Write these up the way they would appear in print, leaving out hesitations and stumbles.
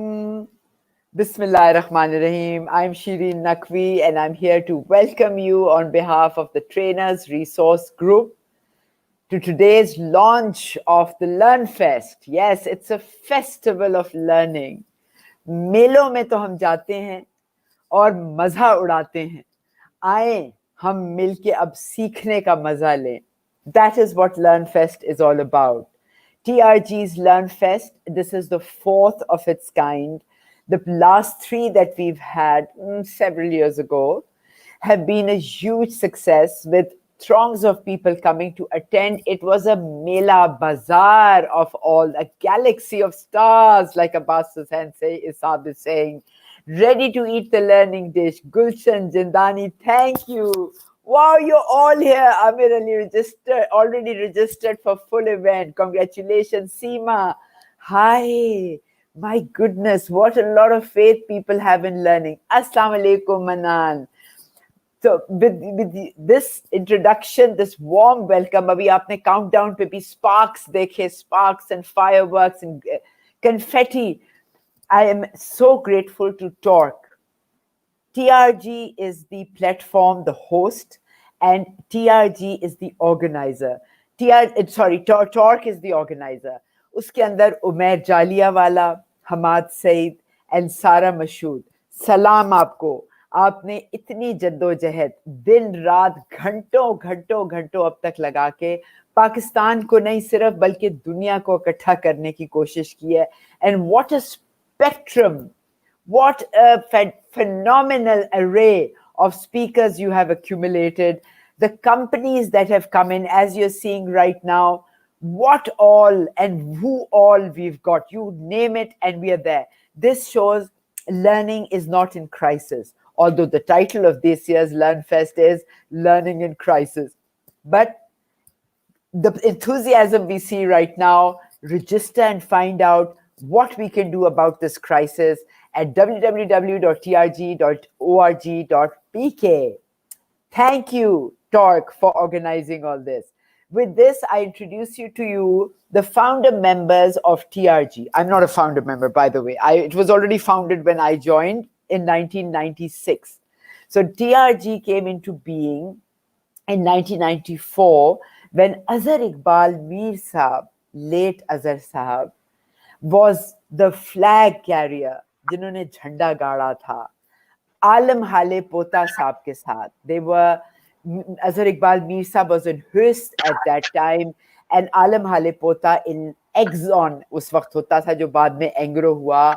Bismillahirrahmanirrahim. I'm Shireen Naqvi and I'm here to welcome you on behalf of the Trainers Resource Group to today's launch of the LearnFest. Yes, it's a festival of learning. मेलों में तो हम जाते हैं और मजा उड़ाते हैं. आए हम मिलके अब सीखने का मजा लें. That is what LearnFest is all about. TRG's LearnFest, this is the fourth of its kind. The last three that we've had several years ago have been a huge success with throngs of people coming to attend. It was a mela bazaar of all, a galaxy of stars, like Abbas Hussain Isab is saying, ready to eat the learning dish. Gulshan Jindani, thank you. Wow, you're all here. Amir Ali already registered for full event. Congratulations, Seema. Hi. My goodness, what a lot of faith people have in learning. Assalamu alaikum, Manan. So with this introduction, this warm welcome, abhi aapne countdown pe bhi sparks dekhe, sparks and fireworks and confetti. I am so grateful to Torque. TRG is the platform, the host, and TRG is the organizer. Torque is the organizer. Uske andar Umair Jaliawala, Hamad Saeed, and Sara Mashood. Salam aapko. आपने इतनी जद्दोजहद दिन रात घंटों अब तक लगा के पाकिस्तान को नहीं सिर्फ बल्कि दुनिया को इकट्ठा करने की कोशिश की है. And what a spectrum, what a phenomenal array of speakers you have accumulated. The companies that have come in, as you're seeing right now, what all and who all we've got. You name it and we are there. This shows learning is not in crisis. Although the title of this year's LearnFest is Learning in Crisis. But the enthusiasm we see right now, register and find out what we can do about this crisis at www.trg.org.pk. Thank you, Torque, for organizing all this. With this, I introduce you to you, the founder members of TRG. I'm not a founder member, by the way. It was already founded when I joined in 1996. So TRG came into being in 1994 when Azhar Iqbal Mir Sahab, late Azhar Sahab, was the flag carrier जिन्होंने झंडा गाड़ा था आलम हाले पोता साहब के साथ. They were, Azhar Iqbal Mir Sahab was in Höchst at that time and Alam Hale Pota in Exxon उस वक्त होता था जो बाद में एंग्रो हुआ.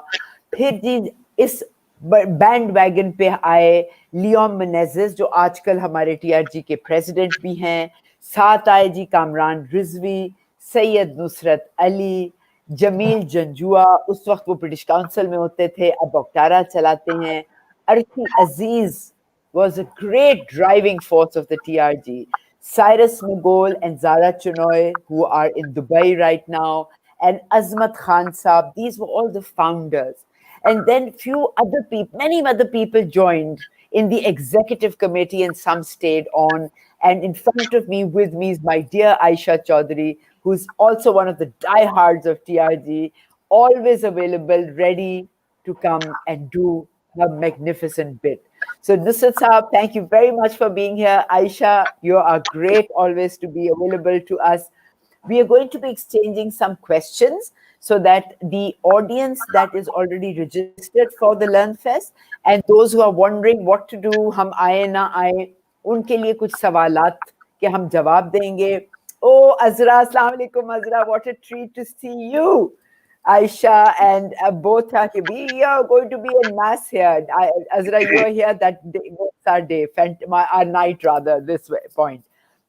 फिर जी इस बैंड वैगन पे आए लियोन मेनेज़ेस जो आजकल हमारे टीआरजी के प्रेसिडेंट भी हैं. साथ आए जी कामरान रिजवी, सैयद नुसरत अली, जमील जंजुआ, उस वक्त वो ब्रिटिश काउंसिल में होते थे, अब बक्तारा चलाते हैं. अर्शी अजीज was a great driving force of the TRG. Cyrus Mughal and Zara Chunoy, who are in Dubai right now, and Azmat Khan Saab, these were all the founders. And then many other people joined in the executive committee and some stayed on. And in front of me, with me is my dear Aisha Chaudhary, who's also one of the diehards of TRG, always available, ready to come and do a magnificent bit. So Nusrat Saab, thank you very much for being here. Aisha, you are great always to be available to us. We are going to be exchanging some questions so that the audience that is already registered for the LearnFest and those who are wondering what to do, हम आए ना आए, उनके लिए कुछ सवालात के हम जवाब देंगे. Oh, Azra, Assalamu alaikum, Azra, what a treat to see you. Aisha and both are here. We are going to be in mass here. Azra, you are here that day. What's our day? Our night rather, this point.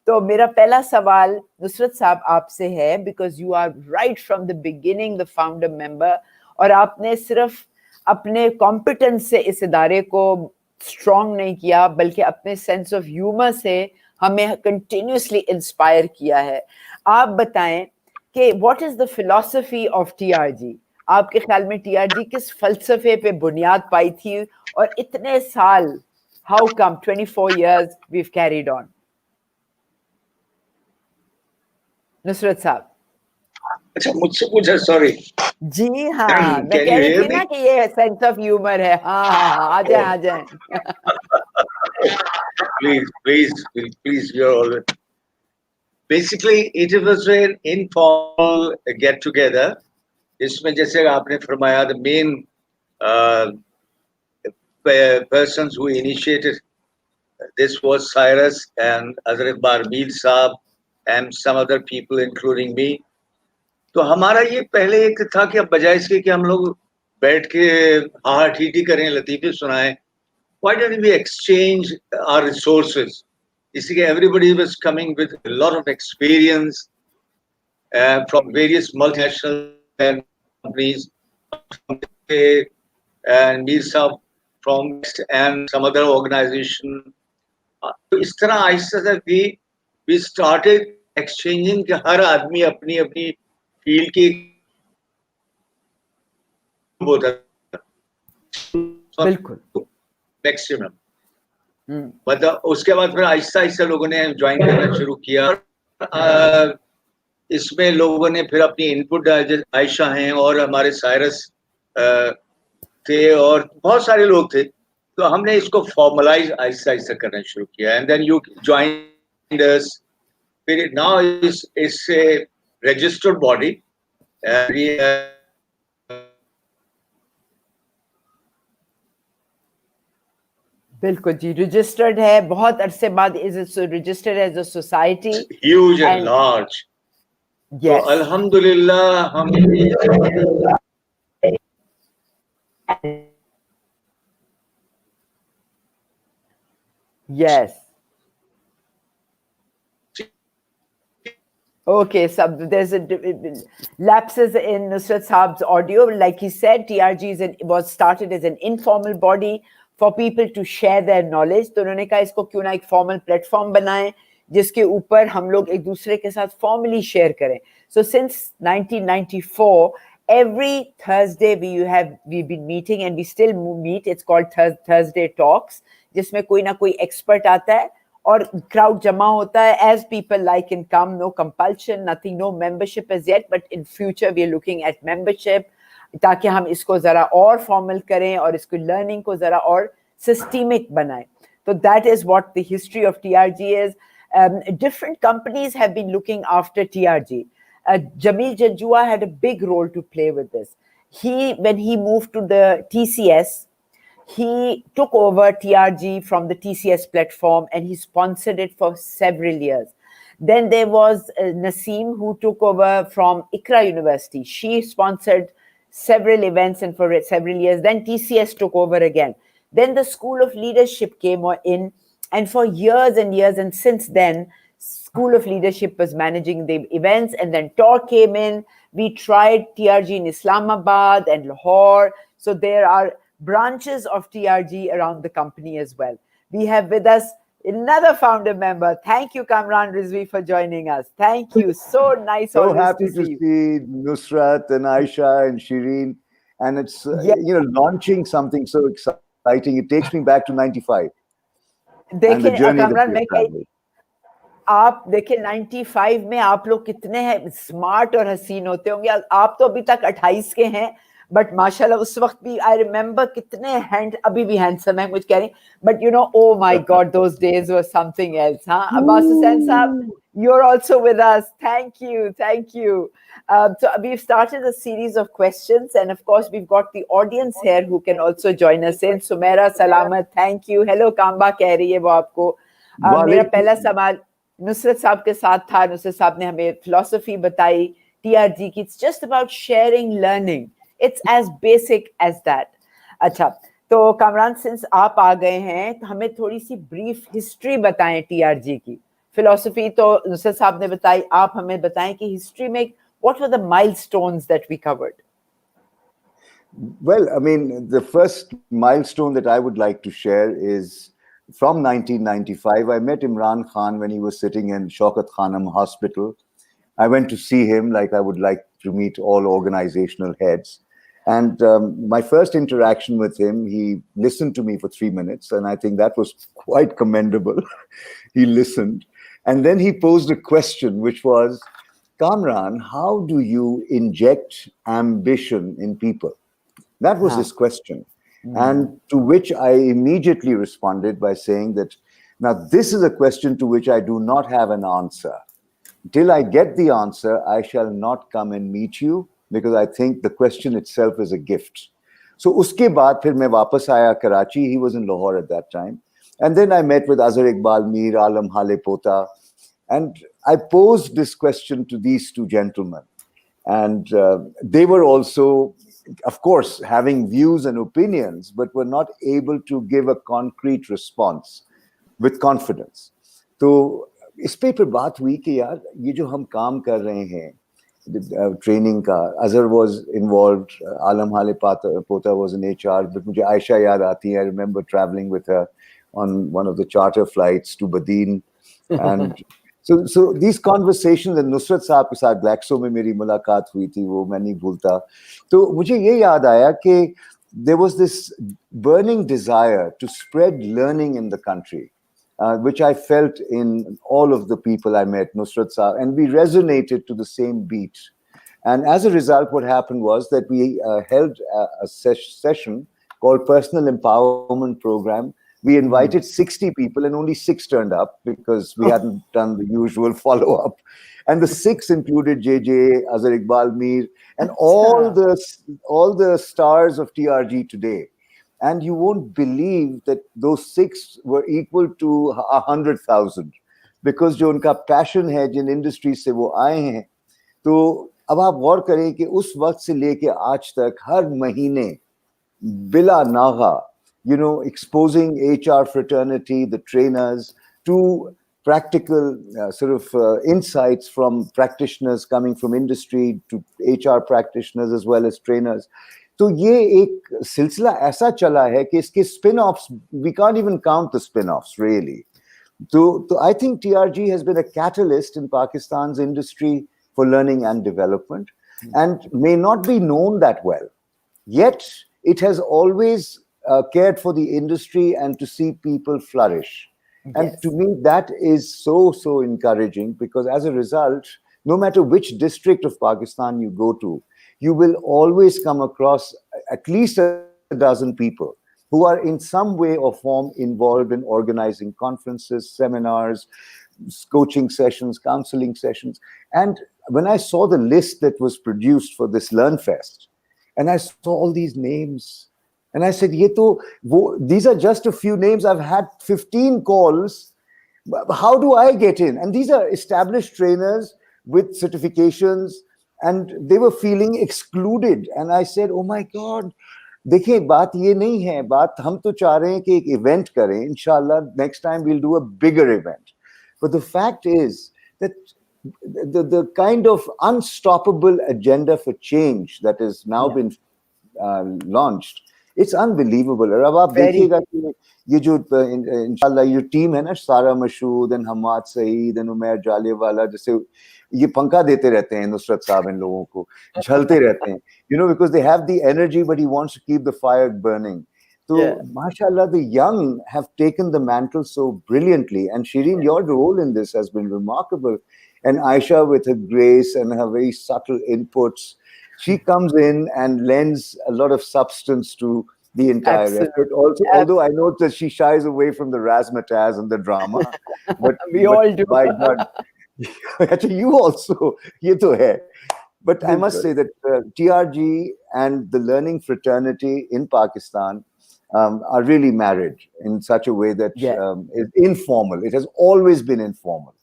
So, मेरा पहला सवाल नुसरत साहब आपसे है because you are right from the beginning the founder member और आपने सिर्फ अपने competence से इस इदारे को strong नहीं किया बल्कि अपने sense of humor से हमें continuously inspire किया है. आप बताएं कि what is the philosophy of TRG? आपके ख्याल में TRG किस फलसफे पे बुनियाद पाई थी और इतने साल, how come 24 years we've carried on? Nusrat साहब. अच्छा मुझसे पूछा, सॉरी. जी हाँ, मैं Can कह you रही hear थी ना me? कि ये सेंस ऑफ ह्यूमर है. हाँ हाँ हाँ, आ जाए आ जाए. Please, you're all. Basically, it was an informal get together. इसमें जैसे आपने फरमाया, the main uh, persons who initiated this was Cyrus and Hazrat Barmil Saab and some other people including me. तो हमारा ये पहले एक था कि अब बजाय इसके कि हम लोग बैठ के हाँ ठीठी करें, लतीफे सुनाएं, why don't we exchange our resources? इसी के everybody was coming with a lot of experience from various multinational companies, and Mir Saab from and some other organization. तो इस तरह आहिस्ते से we started exchanging कि हर आदमी अपनी अपनी फील्ड की होता बिल्कुल. मैक्सिमम, मतलब उसके बाद फिर आहिस्ता आहिस्ता लोगों ने ज्वाइन करना शुरू किया. इसमें लोगों ने फिर अपनी इनपुट डाल, आयशा हैं और हमारे साइरस थे और बहुत सारे लोग थे, तो हमने इसको फॉर्मलाइज आहिस्ता आहिस्ता करना शुरू किया. And then you joined us. फिर now is a registered body. बिल्कुल जी, रजिस्टर्ड है बहुत अरसे बाद. Is registered as a society. Huge and large. तो अल्हम्दुलिल्लाह हम yes. Okay, so there's a lapses in Nusrat Saab's audio. Like he said, TRG was started as an informal body for people to share their knowledge. तो उन्होंने कहा इसको क्यों ना एक formal platform बनाएं जिसके ऊपर हम लोग एक दूसरे के साथ formally share करें. So since 1994, every Thursday we've been meeting and we still meet. It's called Thursday Talks, जिसमें कोई ना कोई expert आता है और crowd जमा होता है as people like and come. No compulsion, nothing, no membership as yet, but in future we are looking at membership ताकि हम इसको जरा और formal करें और इसको learning को जरा और systemic बनाएं. So that is what the history of TRG is. Different companies have been looking after TRG. Jamil Janjua had a big role to play with this. When he moved to the TCS, he took over TRG from the TCS platform and he sponsored it for several years. Then there was Naseem, who took over from Ikra University. She sponsored several events and for several years. Then TCS took over again. Then the School of Leadership came in, and for years and years, and since then, School of Leadership was managing the events, and then TOR came in. We tried TRG in Islamabad and Lahore. So there are branches of TRG around the company as well. We have with us another founder member. Thank you, Kamran Rizvi, for joining us. Thank you. So nice. So happy to see Nusrat and Aisha and Shireen. And it's, launching something so exciting. It takes me back to 95. And the journey that we've traveled. आप देखिए 95 में आप लोग कितने हैं smart और हसीन होते होंगे. आप तो अभी तक 28 के हैं, बट माशाल्लाह उस वक्त भी आई रिमेंबर कितने अभी भी हैंडसम है मुझे कह रही. But you know, oh my God, those days were something else. हाँ, अब्बास हुसैन साहब, you're also with us. Thank you. So we've started a series of questions, and of course we've got the audience here who can also join us in. Sumaira Salamat, thank you. Hello Kamba कह रही है वो आपको. मेरा पहला सवाल नुसरत साहब के साथ था. नुसरत साहब ने हमें फिलॉसफी बताई टीआरजी की. It's just about sharing learning. It's as basic as that. अच्छा, तो कामरान, सिंस आप आ गए हैं तो हमें थोड़ी सी ब्रीफ हिस्ट्री बताएं टीआरजी की. फिलॉसफी तो नुसरत साहब ने बताई, आप हमें बताएं कि हिस्ट्री में what were the milestones that we covered? Well, I mean, the first milestone that I would like to share is from 1995. I met Imran Khan when he was sitting in Shaukat Khanam Hospital. I went to see him like I would like to meet all organizational heads. And my first interaction with him, he listened to me for 3 minutes. And I think that was quite commendable. He listened. And then he posed a question, which was, Kamran, how do you inject ambition in people? That was his question. And to which I immediately responded by saying that, now this is a question to which I do not have an answer. Till I get the answer, I shall not come and meet you, because I think the question itself is a gift. So uske baad phir main wapas aaya Karachi. He was in Lahore at that time. And then I met with Azhar Iqbal Mir, Alam Hale Pota. And I posed this question to these two gentlemen. And they were also, of course, having views and opinions, but were not able to give a concrete response with confidence. तो इस पे फिर बात हुई कि यार ये जो हम काम कर रहे हैं ट्रेनिंग का, अजहर वाज इन्वॉल्व्ड, आलम हाले पोता वाज इन एचआर, बट मुझे आयशा याद आती है. I remember travelling with her on one of the charter flights to Badin. And so these conversations, and Nusrat साहब के साथ Glaxo में मेरी मुलाकात हुई थी, वो मैं नहीं भूलता. तो मुझे ये याद आया कि there was this burning desire to spread learning in the country, which I felt in all of the people I met, Nusrat Saab, and we resonated to the same beat. And as a result, what happened was that we held a session called Personal Empowerment Program. We invited 60 people and only 6 turned up because we hadn't done the usual follow-up. And the 6 included JJ, Azhar Iqbal Mir, and all the stars of TRG today. And you won't believe that those 6 were equal to 100,000, because जो उनका passion है जिन industry से वो आए हैं. तो अब आप गौर करें कि उस वक्त से लेके आज तक हर महीने बिला Naga, you know, exposing HR fraternity, the trainers, to practical insights from practitioners coming from industry to HR practitioners as well as trainers. तो ये एक सिलसिला ऐसा चला है कि इसके spin-offs, we can't even count the spin-offs really. So I think TRG has been a catalyst in Pakistan's industry for learning and development, and may not be known that well. Yet it has always cared for the industry and to see people flourish. Yes. And to me, that is so encouraging, because as a result, no matter which district of Pakistan you go to, you will always come across at least a dozen people who are in some way or form involved in organizing conferences, seminars, coaching sessions, counseling sessions. And when I saw the list that was produced for this LearnFest, and I saw all these names, and I said, these are just a few names. I've had 15 calls. How do I get in? And these are established trainers with certifications, and they were feeling excluded. And I said, oh my God, देखिए बात ये नहीं है, बात हम तो चाह रहे हैं कि एक event करें. Inshallah, next time we'll do a bigger event. But the fact is that the kind of unstoppable agenda for change that has now been launched, it's unbelievable. और अब आप देखिएगा कि ये जो इंशाल्लाह ये टीम है ना, सारा मशहूद एंड हमाद सईद एंड उमैर जालेवाला, जैसे ये पंखा देते रहते हैं नुसरत साहब इन लोगों को, झलते रहते हैं, you know, because they have the energy, but he wants to keep the fire burning. So mashallah, the young have taken the mantle so brilliantly, and Shireen, your role in this has been remarkable. And Aisha, with her grace and her very subtle inputs, she comes in and lends a lot of substance to the entire effort. Also, although I know that she shies away from the razzmatazz and the drama, but we all do. By God, you also, ye to hai. But I must say that TRG and the learning fraternity in Pakistan are really married in such a way that is informal. It has always been informal,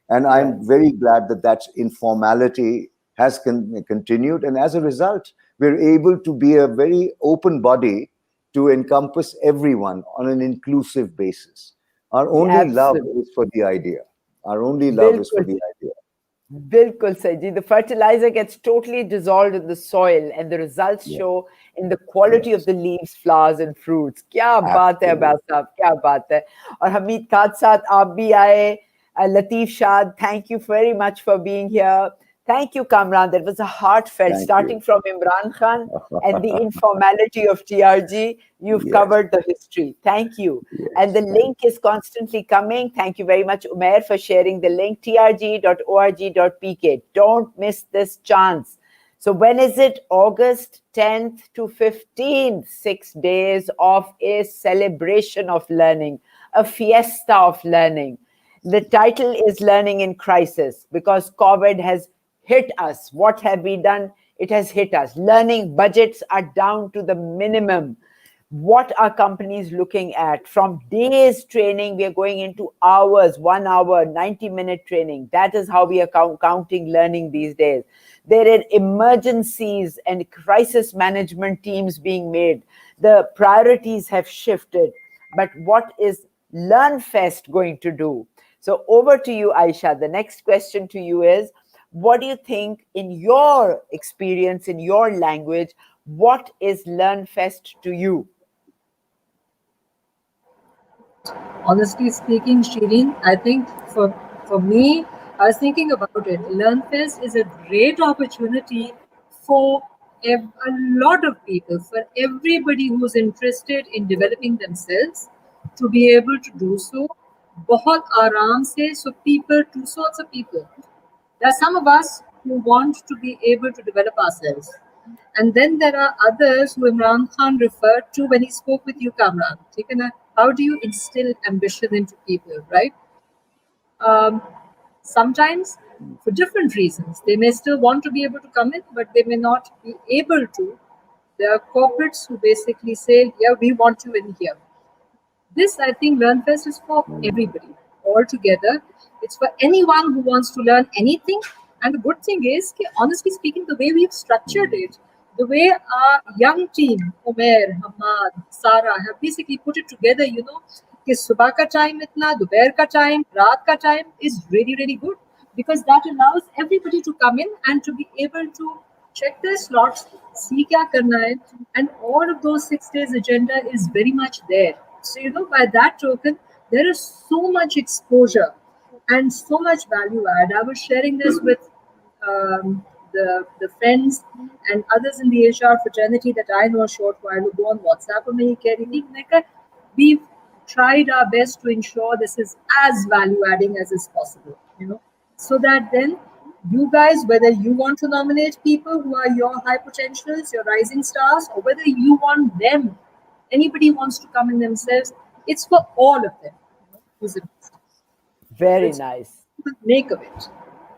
and I'm very glad that that informality has continued, and as a result, we're able to be a very open body to encompass everyone on an inclusive basis. Our only love is for the idea. Our only love is for the idea. Bilkul Saji, the fertilizer gets totally dissolved in the soil, and the results show in the quality of the leaves, flowers, and fruits. Kya baat hai, Abbas sahab, kya baat hai. Aur Hamid Khat saath, aap bhi aaye. Latif Shad, thank you very much for being here. Thank you, Kamran. That was a heartfelt, Thank starting you. from Imran Khan and the informality of TRG. You've Yes. covered the history. Thank you. Yes, And the link is constantly coming. Thank you very much, Umair, for sharing the link, trg.org.pk. Don't miss this chance. So when is it? August 10th to 15th, 6 days of a celebration of learning, a fiesta of learning. The title is Learning in Crisis because COVID has hit us. What have we done? It has hit us. Learning budgets are down to the minimum. What are companies looking at? From days training, we are going into hours, 1 hour, 90-minute training. That is how we are counting learning these days. There are emergencies and crisis management teams being made. The priorities have shifted. But what is LearnFest going to do? So over to you, Aisha. The next question to you is, what do you think, in your experience, in your language, what is LearnFest to you? Honestly speaking, Shireen, I think for me, I was thinking about it. LearnFest is a great opportunity for a lot of people, for everybody who's interested in developing themselves, to be able to do so. बहुत आराम से, so people, two sorts of people. There are some of us who want to be able to develop ourselves. And then there are others who Imran Khan referred to when he spoke with you, Kamran. How do you instill ambition into people, right? Sometimes, for different reasons, they may still want to be able to come in, but they may not be able to. There are corporates who basically say, yeah, we want you in here. This, I think, LearnFest is for everybody, all together. It's for anyone who wants to learn anything. And the good thing is, honestly speaking, the way we've structured it, the way our young team, Umair, Hamad, Sarah, have basically put it together, कि सुबह का time इतना, दोपहर का time, रात का time is really, really good, because that allows everybody to come in and to be able to check their slots, see kya karna hai, and all of those 6 days agenda is very much there. So, by that token, there is so much exposure and so much value add. I was sharing this with the friends and others in the HR fraternity that I know a short while ago on WhatsApp. And मैं ये कह रही थी कि we've tried our best to ensure this is as value adding as is possible, so that then you guys, whether you want to nominate people who are your high potentials, your rising stars, or whether you want them, anybody wants to come in themselves, it's for all of them. Who's interested. Very nice. Make of it.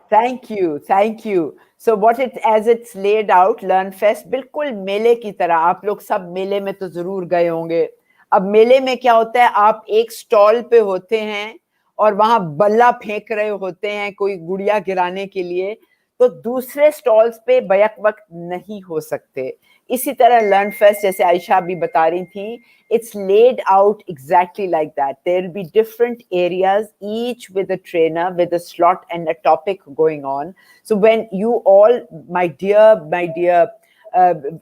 Thank you. Thank you. So as it's laid out, LearnFest बिल्कुल मेले की तरह, आप लोग सब मेले में तो जरूर गए होंगे. अब मेले में क्या होता है, आप एक स्टॉल पे होते हैं और वहां बल्ला फेंक रहे होते हैं कोई गुड़िया गिराने के लिए, तो दूसरे स्टॉल्स पे बैक वक्त नहीं हो सकते. इसी तरह LearnFest, जैसे आयशा भी बता रही थी, it's laid out exactly like that. There will be different areas, each with a trainer, with a slot and a topic going on. So when you all, my dear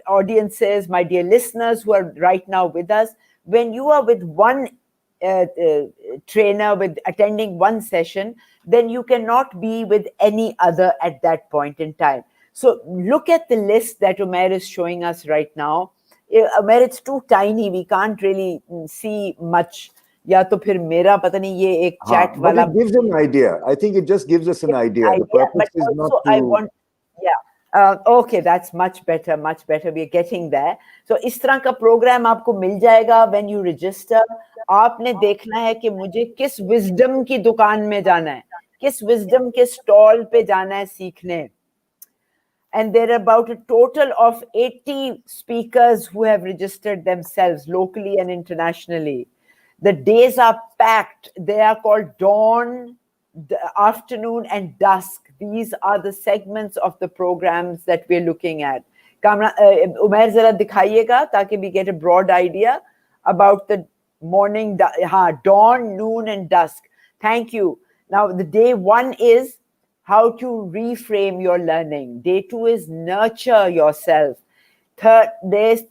audiences, my dear listeners who are right now with us, when you are with one trainer, with attending one session, then you cannot be with any other at that point in time. So look at the list that Umair is showing us right now. Umair, it's too tiny, we can't really see much. या तो फिर मेरा पता नहीं ये एक chat वाला. But it gives an idea. I think it just gives us an idea. The purpose is not to. Okay, that's much better, much better. We are getting there. So इस तरह का प्रोग्राम आपको मिल जाएगा when you register. आपने देखना है कि मुझे किस wisdom की दुकान में जाना है, किस wisdom के stall पे जाना है सीखने. And there are about a total of 80 speakers who have registered themselves locally and internationally. The days are packed. They are called dawn, afternoon, and dusk. These are the segments of the programs that we're looking at. Umair, zara dikhayega ताकि we get a broad idea about the morning, dawn, noon, and dusk. Thank you. Now, the day one is how to reframe your learning. Day two is nurture yourself. Third day is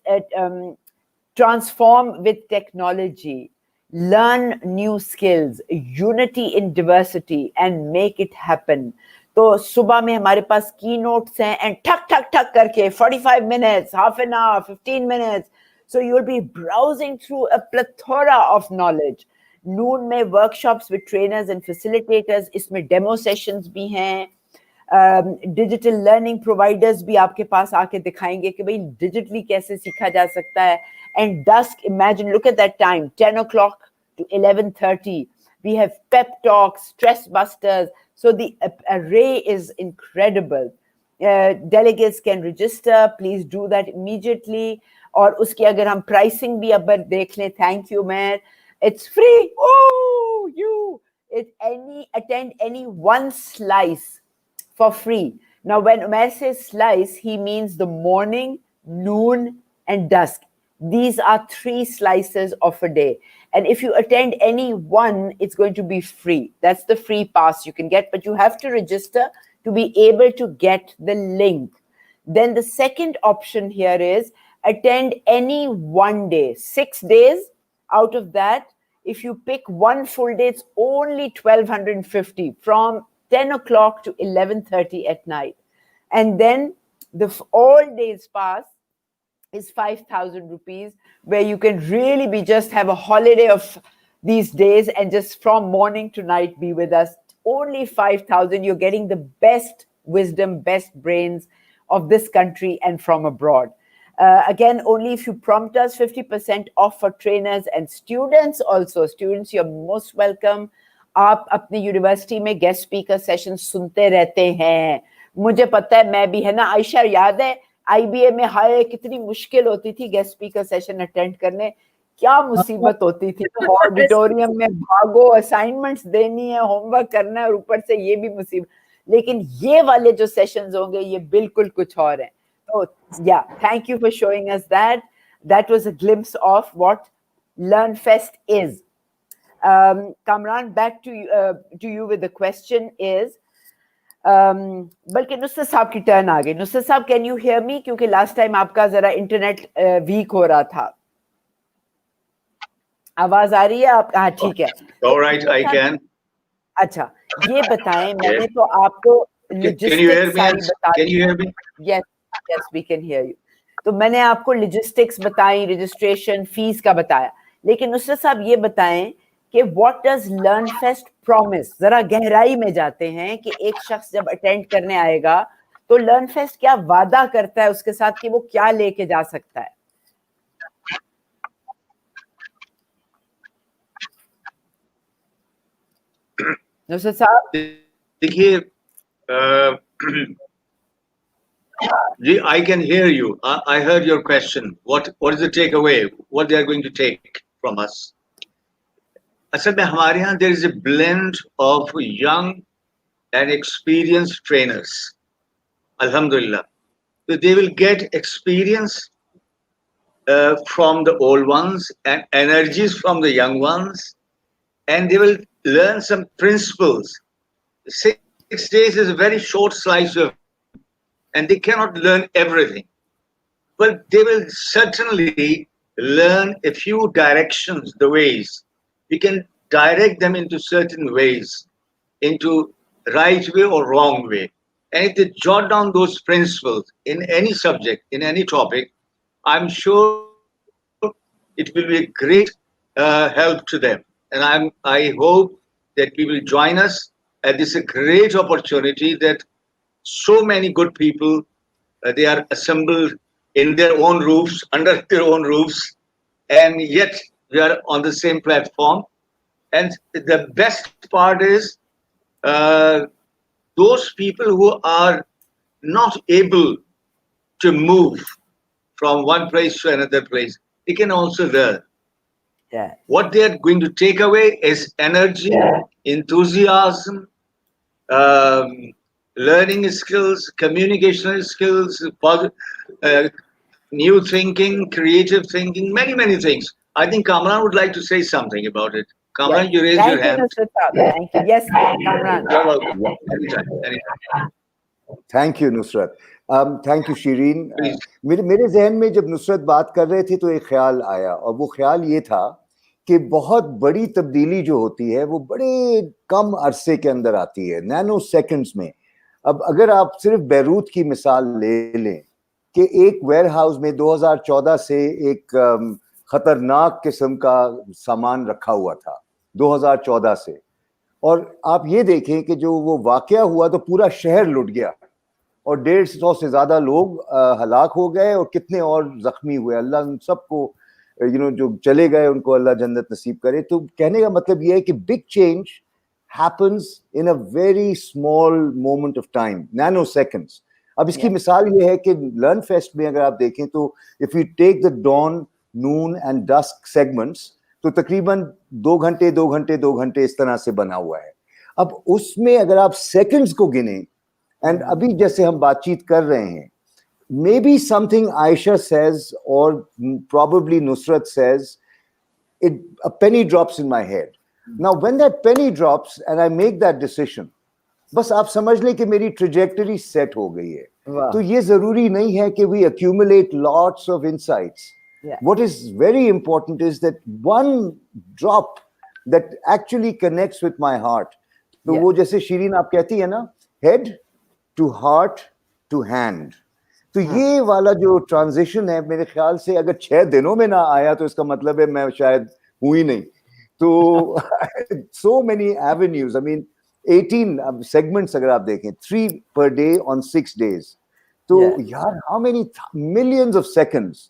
transform with technology. Learn new skills, unity in diversity, and make it happen. तो सुबह में हमारे पास की notes हैं and ठक ठक ठक करके 45 minutes, half an hour, 15 minutes. So you'll be browsing through a plethora of knowledge. नून में workshops with trainers and facilitators, इसमें demo sessions भी हैं. डिजिटल लर्निंग प्रोवाइडर्स भी आपके पास आके दिखाएंगे कि भाई डिजिटली कैसे सीखा जा सकता है. And dusk, imagine, look at that time, 10 o'clock to 11:30. We have pep talks, stress busters. So the array is incredible. Delegates can register. Please do that immediately. और उसकी अगर हम प्राइसिंग भी अब देख लें, थैंक यू मैर, it's free. Oh, you attend any one slice for free. Now, when Umair says slice, he means the morning, noon, and dusk. These are 3 slices of a day. And if you attend any one, it's going to be free. That's the free pass you can get, but you have to register to be able to get the link. Then the second option here is attend any one day, 6 days. Out of that, if you pick one full day, it's only 1,250 from 10 o'clock to 11:30 at night. And then the all days pass is 5,000 rupees, where you can really be just have a holiday of these days and just from morning to night be with us. Only 5,000. You're getting the best wisdom, best brains of this country and from abroad. Again, only if you prompt us, 50% off for trainers and students also. Students, you're most welcome. आप अपनी university में guest speaker session सुनते रहते हैं, मुझे पता है, मैं भी, है ना आयशा, याद है आईबीए में हाय कितनी मुश्किल होती थी गेस्ट स्पीकर सेशन अटेंड करने, क्या मुसीबत होती थी. तो ऑडिटोरियम में भागो, असाइनमेंट्स देनी है, होमवर्क करना है, और ऊपर से ये भी मुसीबत. लेकिन ये वाले जो सेशंस होंगे ये बिल्कुल कुछ और हैं. तो या, thank you for showing us that. That was a glimpse of what LearnFest is. Kamran, back to you with the question is, बल्कि नुसरत साहब की टर्न आ गई. नुसरत साहब, कैन यू हियर मी? क्योंकि लास्ट टाइम आपका जरा इंटरनेट वीक हो रहा था. आवाज आ रही है आप? हाँ, ठीक है. Alright, I can. अच्छा, ये बताएं, मैंने तो आपको लॉजिस्टिक्स सारी बता दी. Can you hear me? Yes, yes, we can hear you. तो मैंने आपको लॉजिस्टिक्स बताई, रजिस्ट्रेशन, फीस का बताया. लेकिन नुसरत साहब ये बताएं कि व्हाट डज LearnFest प्रॉमिस. जरा गहराई में जाते हैं कि एक शख्स जब अटेंड करने आएगा तो LearnFest क्या वादा करता है उसके साथ कि वो क्या लेके जा सकता है. नुसरत साहब, देखिए, जी, I can hear you. I heard your question. What is the takeaway? What they are going to take from us? असल में हमारे यहाँ there is a blend of young and experienced trainers. Alhamdulillah. So they will get experience from the old ones and energies from the young ones, and they will learn some principles. 6 days is a very short slice of, and they cannot learn everything. But they will certainly learn a few directions, the ways. We can direct them into certain ways, into right way or wrong way. And if they jot down those principles in any subject, in any topic, I'm sure it will be a great help to them. And I hope that people will join us at this great opportunity that so many good people, they are assembled in their own roofs, under their own roofs, and yet we are on the same platform. And the best part is those people who are not able to move from one place to another place, they can also learn. Yeah. What they are going to take away is energy, enthusiasm, learning skills, communication skills, new thinking, creative thinking, many, many things. I think Kamran would like to say something about it. Kamran, you raise your hand. Thank you. Yes, Kamran. You're welcome. Anytime. Thank you Nusrat. Thank you Shirin. Please. मेरे जहन में जब नुसरत बात कर रहे थे तो एक ख्याल आया, और वो ख्याल ये था कि बहुत बड़ी तब्दीली जो होती है वो बड़े कम अरसे के अंदर आती है, नैनो सेकंड्स में. अब अगर आप सिर्फ बैरूत की मिसाल ले लें कि एक वेयरहाउस में 2014 से एक खतरनाक किस्म का सामान रखा हुआ था 2014 से, और आप ये देखें कि जो वो वाकया हुआ तो पूरा शहर लुट गया और 150 से ज्यादा लोग हलाक हो गए और कितने और जख्मी हुए। अल्लाह उन सबको जो चले गए उनको अल्लाह जन्नत नसीब करे। तो कहने का मतलब ये है कि big change happens in a very small moment of time, nanoseconds. अब इसकी मिसाल ये है कि LearnFest में अगर आप देखें तो if you take the dawn, noon and dusk segments, तो तकरीबन 2 घंटे 2 घंटे 2 घंटे इस तरह से बना हुआ है। अब उसमें अगर आप सेकंड्स को गिने, एंड अभी जैसे हम बातचीत कर रहे हैं, maybe something Aisha says or probably Nusrat says, a penny drops in my head. Now when that penny drops and I make that decision, बस आप समझ लें कि मेरी ट्रेजेक्टरी सेट हो गई है। तो ये जरूरी नहीं है कि we accumulate lots of insights. What is very important is that one drop that actually connects with my heart. तो वो जैसे शीरीन आप कहती है ना, head to heart to hand. तो ये वाला जो ट्रांजिशन है, मेरे ख्याल से अगर 6 दिनों में ना आया तो इसका मतलब है मैं शायद हूं ही नहीं। तो so many avenues, I mean 18 segments अगर आप देखें, 3 per day on 6 days, तो यार how many millions of seconds,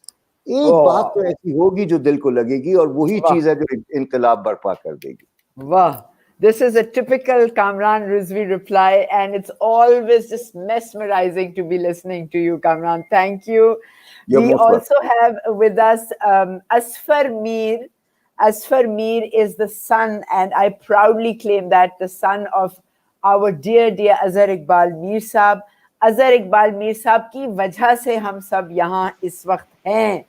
एक बात तो ऐसी होगी जो दिल को लगेगी और वही चीज है जो इनकलाब बर्पा कर देगी। वाह, this is a typical Kamran Rizvi reply, and it's always just mesmerizing to be listening to you, Kamran. Thank you. We also have with us Asfar Mir. Asfar Mir is the son, and I proudly claim that, the son of our dear Azhar Iqbal Mir Saab. Azhar Iqbal Mir Saab की वजह से हम सब यहाँ इस वक्त हैं.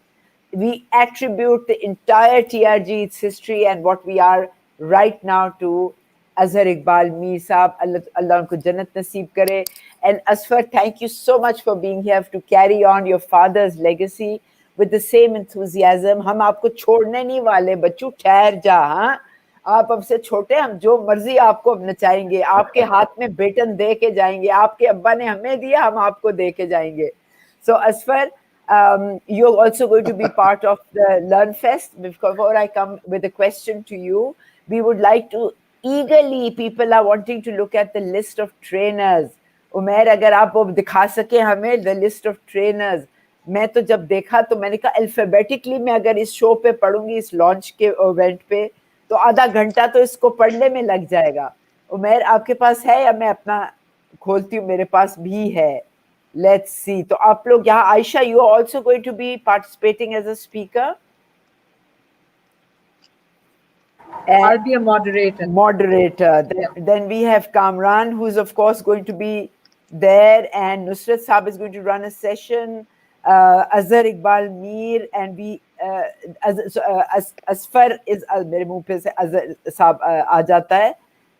We attribute the entire TRG, its history and what we are right now to Azhar Iqbal Mir Saab. Allah unko jannat naseeb kare. And Asfar, thank you so much for being here to carry on your father's legacy with the same enthusiasm. हम आपको छोड़ने नहीं वाले, बच्चू ठहर जा। हाँ, आप अब से छोटे, हम जो मर्जी आपको नचाएंगे, आपके हाथ में बेटन दे के जाएंगे, आपके अब्बा ने हमें दिया, हम आपको दे के जाएंगे। So Asfar, you're also going to be part of the LearnFest. Before I come with a question to you, we would like to eagerly, people are wanting to look at the list of trainers. उमेर, अगर आप वो दिखा सके हमें the list of trainers. मैं तो जब देखा तो मैंने कहा अल्फाबेटिकली मैं अगर इस शो पे पढ़ूंगी, इस लॉन्च के इवेंट पे, तो आधा घंटा तो इसको पढ़ने में लग जाएगा। उमेर, आपके पास है या मैं अपना खोलती हूँ? मेरे पास भी है। Let's see. तो आप लोग यहाँ, Aisha, you are also going to be participating as a speaker? I'll be a moderator. Then we have Kamran, who's of course going to be there, and Nusrat Saab is going to run a session. Azhar Iqbal Mir, and we Asfar is मेरे मुंह पे से Azhar Saab आ जाता है.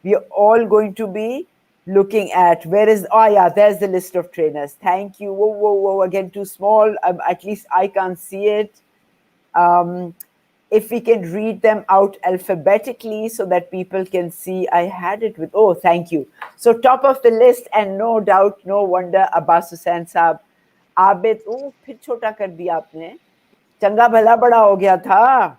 We are all going to be looking at there's the list of trainers. Thank you. Whoa, again too small. At least I can't see it. If we can read them out alphabetically so that people can see. I had it with, thank you. So top of the list, and no doubt, no wonder, Abbas Hussain Saab. Abid, फिर छोटा कर दिया आपने, चंगा भला बड़ा हो गया था.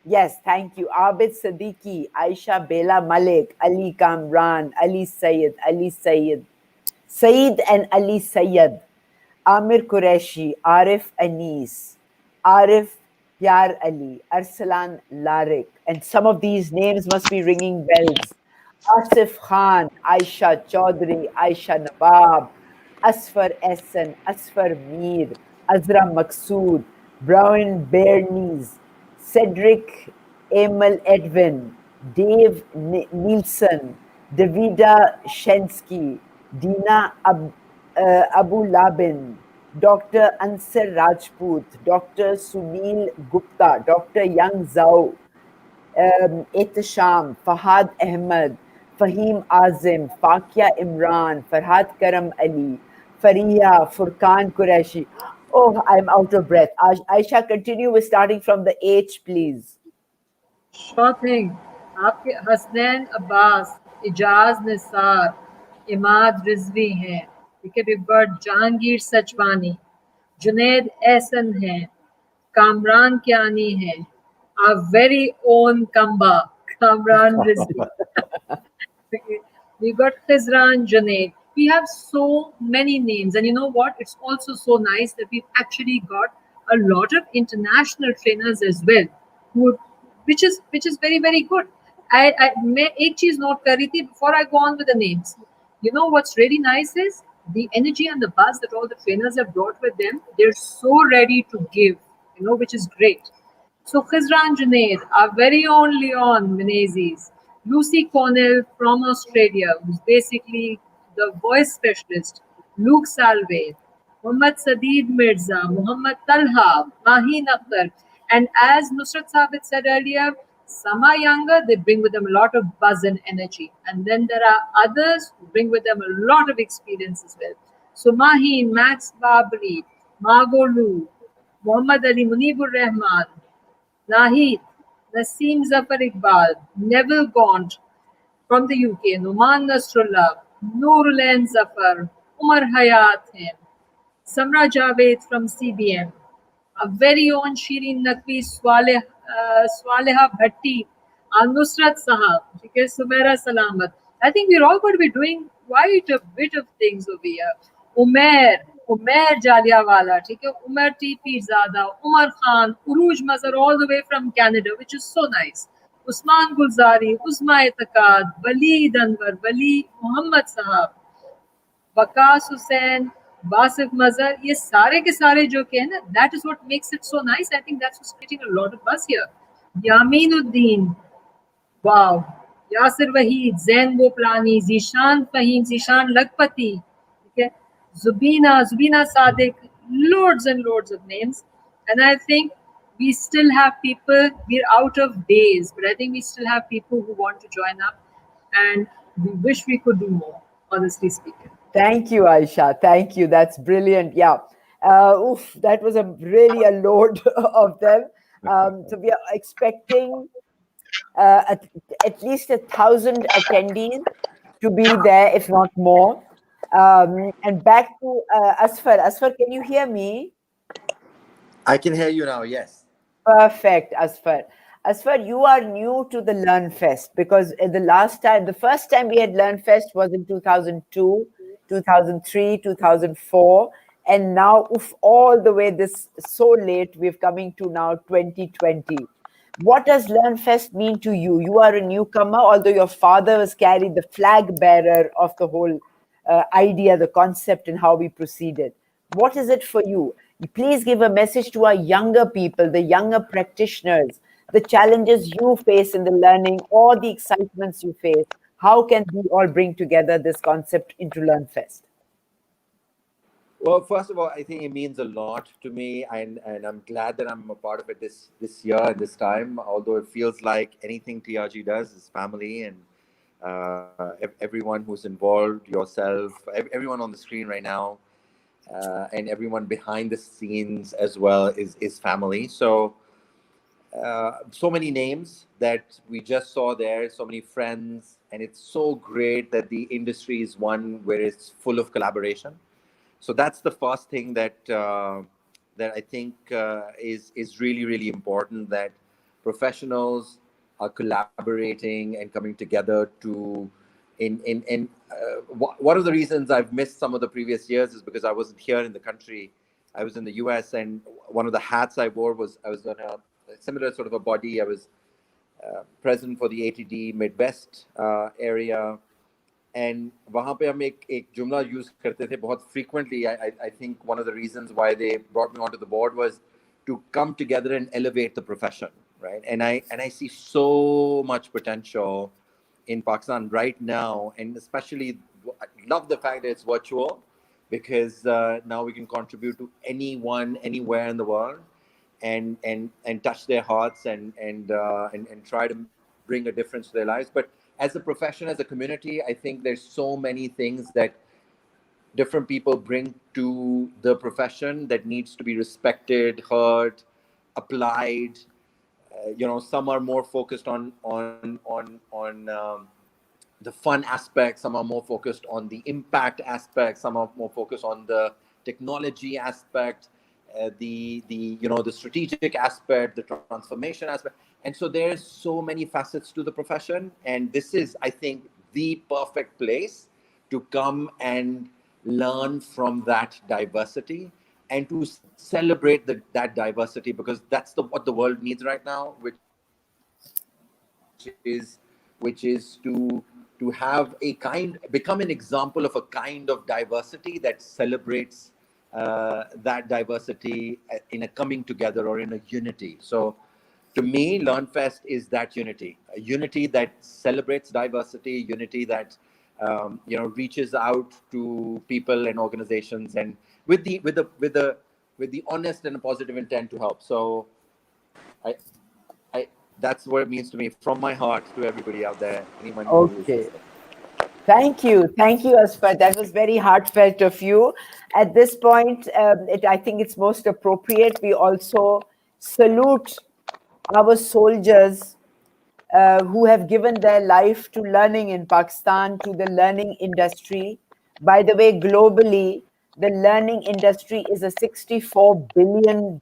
Yes, thank you. Abid Siddiqui, Aisha Bela Malik, Ali Kamran, Ali Sayyid, Saeed and Ali Sayyid, Amir Qureshi, Arif Anis, Arif Pyar Ali, Arsalan Larik, and some of these names must be ringing bells. Asif Khan, Aisha Chaudhry, Aisha Nawab, Asfar Ehsan, Asfar Mir, Azra Maqsood, Brown Bernice, Cedric Emil Edwin, Dave Nielsen, Davida Shensky, Dina Abu Labin, Dr. Ansar Rajput, Dr. Sunil Gupta, Dr. Yang Zhao, Ehtisham, Fahad Ahmed, Fahim Azim, Fakia Imran, Farhad Karam Ali, Fariha, Furqan Qureshi. Oh, I'm out of breath. Aisha, continue with starting from the H, please. Sure thing. Hasnain Abbas, Ijaz Nisar, Imad Rizvi hai. We've got Jahangir Sajwani, Junaid Ehsan hai, Kamran Kiani hai, our very own Kamba, Kamran Rizvi. Okay. We got Khizran Junaid. We have so many names, and you know what? It's also so nice that we've actually got a lot of international trainers as well, who, which is very good. मैं एक चीज note कर रही थी before I go on with the names. You know what's really nice is the energy and the buzz that all the trainers have brought with them. They're so ready to give, which is great. So Khizran Junaid, our very own Leon Menezes, Lucy Cornell from Australia, who's basically the voice specialist, Luke Salve, Muhammad Sadeed Mirza, Muhammad Talha, Maheen Akhtar, and as Nusrat Sabit said earlier, some are younger, they bring with them a lot of buzz and energy. And then there are others who bring with them a lot of experience as well. So Maheen, Max Babri, Margot Lu, Muhammad Ali Munibur Rahman, Nahid, Naseem Zafar Iqbal, Neville Gaunt from the UK, Numan Nasrullah, Noorulain Zafar, Umar Hayat हैं, Samra Javed from CBM, our very own Shireen Naqvi, Swaleha Bhatti, Al Nusrat Sahab, okay, Sumaira Salamat. I think we're all going to be doing quite a bit of things over here. Umair Jaliawala, okay, Umar T. Pirzada, Umar Khan, Uruj Mazhar, all the way from Canada, which is so nice. Usman Gulzari, Uzma Etaqad, Waleed Anwar, Wali Muhammad Sahab, Waqas Hussain बासिफ मजहर ये सारे के सारे जो के हैं ना that is what makes it so nice I think that's what's creating a lot of बस here यामीनुद्दीन wow Yasir Waheed Jain Gopalani Zeeshan Faheem Zeeshan लखपति ठीक है Zubina Sadiq loads of names and I think we still have people we're out of days but I think we still have people who want to join up and we wish we could do more honestly speaking. Thank you, Aisha. Thank you. That's brilliant. Yeah. That was really a load of them. So we are expecting at least 1,000 attendees to be there, if not more. And back to Asfar. Asfar, can you hear me? I can hear you now, yes. Perfect, Asfar. Asfar, you are new to the LearnFest because the first time we had LearnFest was in 2002, 2003, 2004. And now, all the way so late, we're coming to now 2020. What does LearnFest mean to you? You are a newcomer, although your father was carried the flag bearer of the whole idea, the concept, and how we proceeded. What is it for you? Please give a message to our younger people, the younger practitioners, the challenges you face in the learning or the excitements you face. How can we all bring together this concept into LearnFest? Well, first of all, I think it means a lot to me, and I'm glad that I'm a part of it this year and this time. Although it feels like anything TRG does is family, and everyone who's involved, yourself, everyone on the screen right now, and everyone behind the scenes as well is family. So many names that we just saw there, so many friends, and it's so great that the industry is one where it's full of collaboration. So that's the first thing that I think is really important, that professionals are collaborating and coming together to one of the reasons I've missed some of the previous years is because I wasn't here in the country. I was in the US, and one of the hats I wore was I was on a similar sort of a body. I was present for the ATD Midwest area. And वहाँ पे हम एक जुमला use करते थे बहुत frequently. I think one of the reasons why they brought me onto the board was to come together and elevate the profession, right? And I see so much potential in Pakistan right now, and especially I love the fact that it's virtual, because now we can contribute to anyone anywhere in the world and touch their hearts and try to bring a difference to their lives. But as a profession, as a community, I think there's so many things that different people bring to the profession that needs to be respected, heard, applied. Some are more focused on the fun aspects, some are more focused on the impact aspect, some are more focused on the technology aspect, the the strategic aspect, the transformation aspect. And so there's so many facets to the profession, and this is, I think, the perfect place to come and learn from that diversity and to celebrate that diversity, because that's what the world needs right now, which is to have become an example of a kind of diversity that celebrates that diversity in a coming together or in a unity. So to me, LearnFest is that unity, a unity that celebrates diversity, unity that reaches out to people and organizations, and with the honest and a positive intent to help. So I that's what it means to me, from my heart, to everybody out there, anyone who is Okay. listening. Thank you, Asfar. That was very heartfelt of you. At this point, I think it's most appropriate we also salute our soldiers who have given their life to learning in Pakistan, to the learning industry. By the way, globally, the learning industry is a $64 billion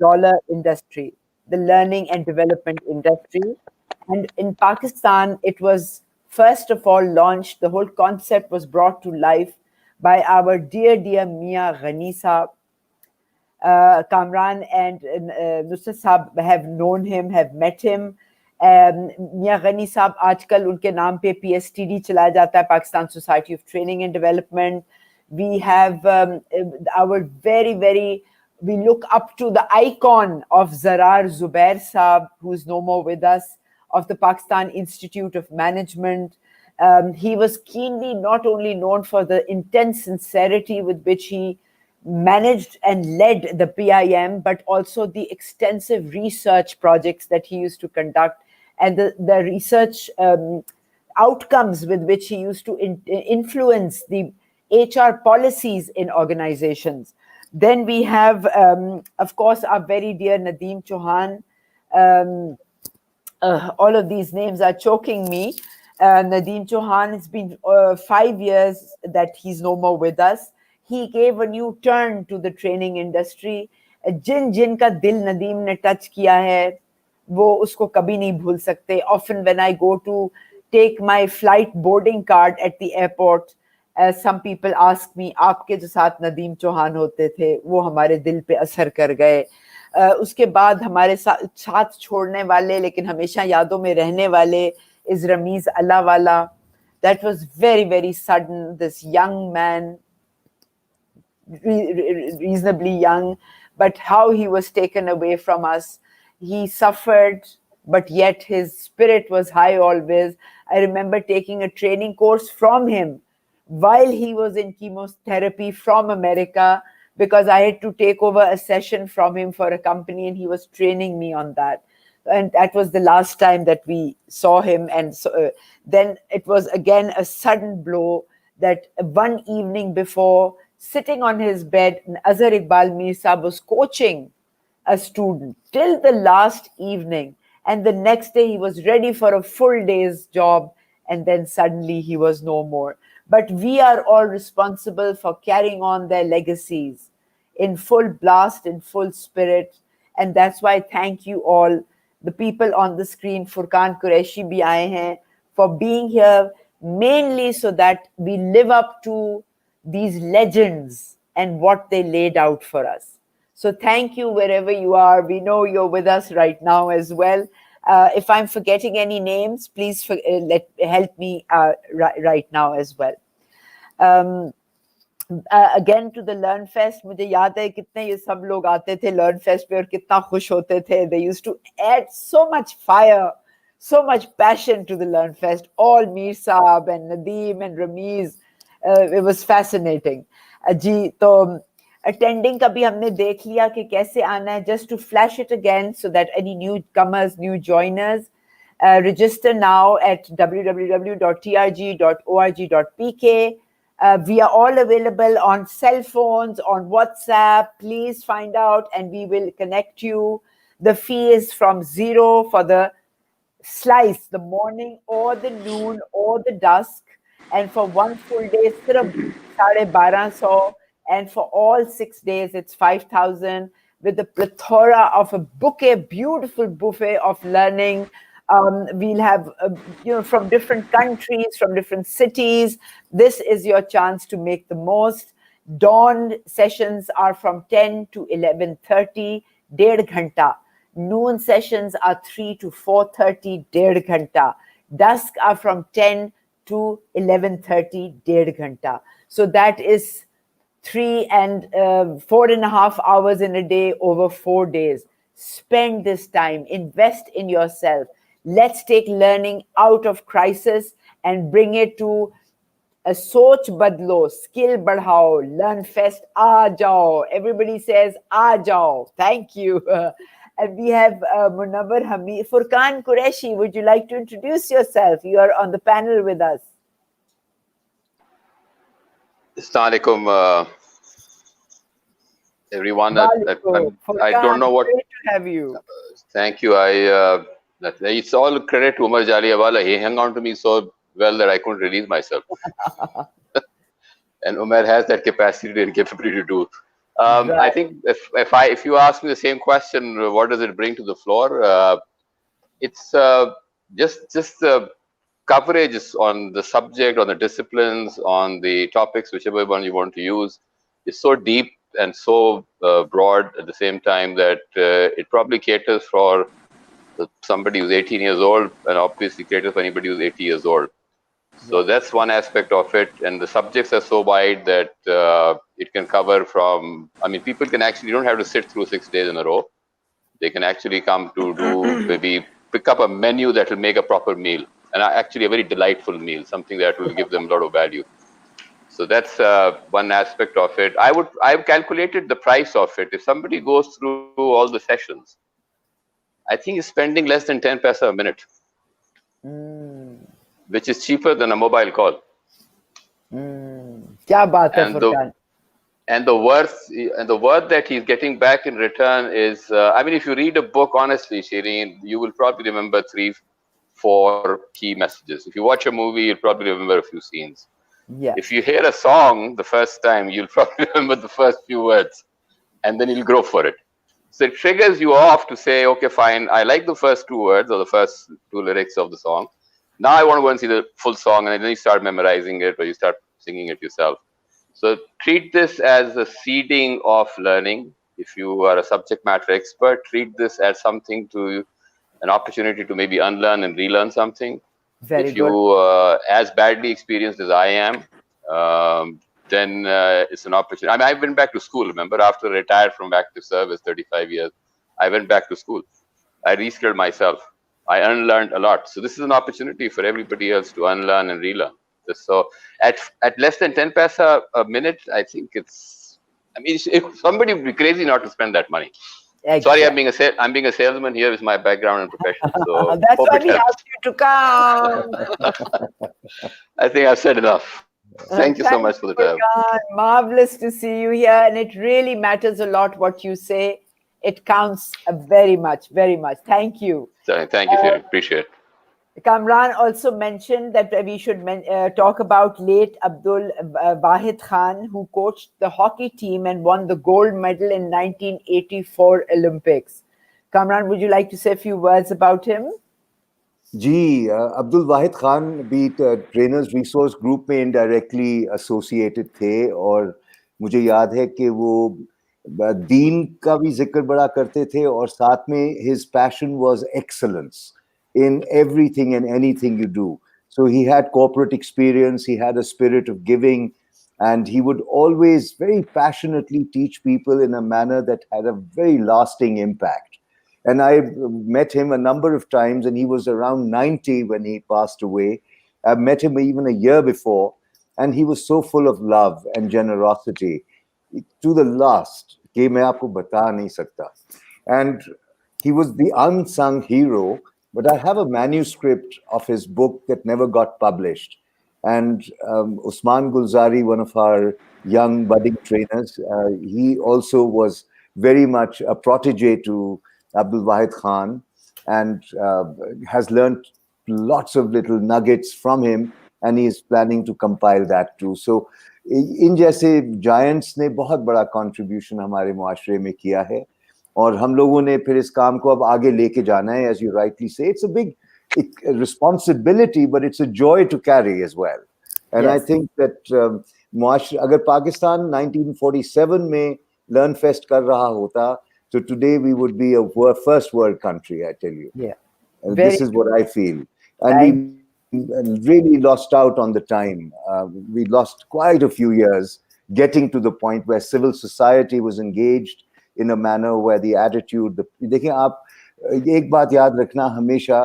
industry, the learning and development industry. And in Pakistan, it was first of all launched, the whole concept was brought to life by our dear Mia Ghani Saab. Kamran and Nusrat Saab have known him, have met him. Mia Ghani Saab आजकल उनके नाम पे PSTD चलाया जाता है, Pakistan Society of Training and Development. We have our we look up to the icon of Zarar Zubair Saab, who is no more with us, of the Pakistan Institute of Management. He was keenly not only known for the intense sincerity with which he managed and led the PIM, but also the extensive research projects that he used to conduct, and the research outcomes with which he used to influence the HR policies in organizations. Then we have, of course, our very dear Nadeem Chauhan. All of these names are choking me. Nadeem Chauhan, it's been 5 years that he's no more with us. He gave a new turn to the training industry. जिनका दिल नदीम ने touch किया है, वो उसको कभी नहीं भूल सकते. Often when I go to take my flight boarding card at the airport, some people ask me, आपके जो साथ नदीम चौहान होते थे, वो हमारे दिल पे असर कर गए. उसके बाद हमारे साथ छोड़ने वाले लेकिन हमेशा यादों में रहने वाले is Ramiz Allawala. That was very sudden. This young man, reasonably young, but how he was taken away from us. He suffered, but yet his spirit was high always. I remember taking a training course from him while he was in chemotherapy from America, because I had to take over a session from him for a company and he was training me on that. And that was the last time that we saw him. And so, then it was again a sudden blow that one evening before, sitting on his bed, Azhar Iqbal Mir Saab was coaching a student till the last evening. And the next day he was ready for a full day's job. And then suddenly he was no more. But we are all responsible for carrying on their legacies in full blast, in full spirit. And that's why thank you all, the people on the screen, Furqan Qureshi bhi aaye hain, for being here, mainly so that we live up to these legends and what they laid out for us. So thank you wherever you are. We know you're with us right now as well. If I'm forgetting any names, please help me right now as well. Again to the LearnFest, मुझे याद है कितने ये सब लोग आते थे LearnFest पे और कितना खुश होते थे. They used to add so much fire, so much passion to the LearnFest. All Mir Saab and Nadeem and Ramiz, it was fascinating. जी, तो attending का भी हमने देख लिया कि कैसे आना है. Just to flash it again so that any newcomers, new joiners, register now at www.trg.org.pk. We are all available on cell phones, on WhatsApp. Please find out and we will connect you. The fee is from $0 for the slice, the morning or the noon or the dusk. And for one full day, sirf 1250, and for all 6 days, it's 5,000, with a plethora of a bouquet, beautiful buffet of learning. We'll have, from different countries, from different cities. This is your chance to make the most. Dawn sessions are from 10 to 11:30, 1.5 ghanta. Noon sessions are 3 to 4:30, 1.5 ghanta. Dusk are from 10 to 11:30, 1.5 ghanta. So that is 4.5 hours in a day over 4 days. Spend this time, invest in yourself. Let's take learning out of crisis and bring it to a soch badlo, skill badhao, LearnFest, aa jao. Everybody says aa jao. Thank you. And we have Munawar Hamid. Furqan Qureshi, would you like to introduce yourself? You are on the panel with us. Assalamu alaikum, everyone. I don't know what. Great to have you. Thank you. It's all credit to Umar Jaliawala. He hung on to me so well that I couldn't release myself. And Umar has that capacity and capability to do. Right. I think if you ask me the same question, what does it bring to the floor? It's just the coverage on the subject, on the disciplines, on the topics, whichever one you want to use, is so deep and so broad at the same time that it probably caters for somebody who's 18 years old, and obviously caters for anybody who's 80 years old. So that's one aspect of it, and the subjects are so wide that it can cover from, people can actually, you don't have to sit through 6 days in a row. They can actually come to do, maybe pick up a menu that will make a proper meal, and actually a very delightful meal, something that will give them a lot of value. So that's one aspect of it. I've calculated the price of it. If somebody goes through all the sessions, I think he's spending less than 10 paisa a minute. Which is cheaper than a mobile call. Kya baat hai, Furqan? And the worth that he's getting back in return is, if you read a book, honestly, Shireen, you will probably remember 3-4 key messages. If you watch a movie, you'll probably remember a few scenes. Yeah. If you hear a song the first time, you'll probably remember the first few words, and then you'll go for it. So it triggers you off to say, okay, fine, I like the first 2 words or the first 2 lyrics of the song. Now I want to go and see the full song, and then you start memorizing it or you start singing it yourself. So treat this as a seeding of learning. If you are a subject matter expert, treat this as something an opportunity to maybe unlearn and relearn something. If you as badly experienced as I am, then it's an opportunity. I've been back to school. Remember, after I retired from active service, 35 years, I went back to school. I reskilled myself. I unlearned a lot. So this is an opportunity for everybody else to unlearn and relearn. So at less than 10 paisa a minute, I think it's. If somebody would be crazy not to spend that money. Exactly. Sorry, I'm being a salesman here with my background and profession. So that's why we asked you to come. I think I've said enough. Thank you so much for the time. Marvelous to see you here, and it really matters a lot what you say. It counts very much, very much. Thank you. Thank you, Siri. Appreciate it. Kamran also mentioned that we should talk about late Abdul Wahid Khan, who coached the hockey team and won the gold medal in 1984 Olympics. Kamran, would you like to say a few words about him? जी, अब्दुल वाहिद खान भी trainers resource group में indirectly associated थे, और मुझे याद है कि वो दीन का भी जिक्र बड़ा करते थे, और साथ में his passion was excellence in everything and anything you do. So he had corporate experience, he had a spirit of giving, and he would always very passionately teach people in a manner that had a very lasting impact. And I met him a number of times, and he was around 90 when he passed away. I met him even a year before, and he was so full of love and generosity to the last. कि मैं आपको बता नहीं सकता. And he was the unsung hero, but I have a manuscript of his book that never got published. And Usman Gulzari, one of our young budding trainers, he also was very much a protege to Abdul Wahid Khan, and has learned lots of little nuggets from him. and he is planning to compile that too. So इन जैसे giants ने बहुत बड़ा contribution हमारे मुआशरे में किया है, और हम लोगों ने फिर इस काम को अब आगे लेके जाना है. As you rightly say, it's a big responsibility, but it's a joy to carry as well. And I think that अगर पाकिस्तान 1947 में LearnFest कर रहा होता, so today we would be a first world country, I tell you. Yeah. This is what I feel. And we really lost out on the time. We lost quite a few years getting to the point where civil society was engaged in a manner where the attitude, देखिए आप एक बात याद रखना हमेशा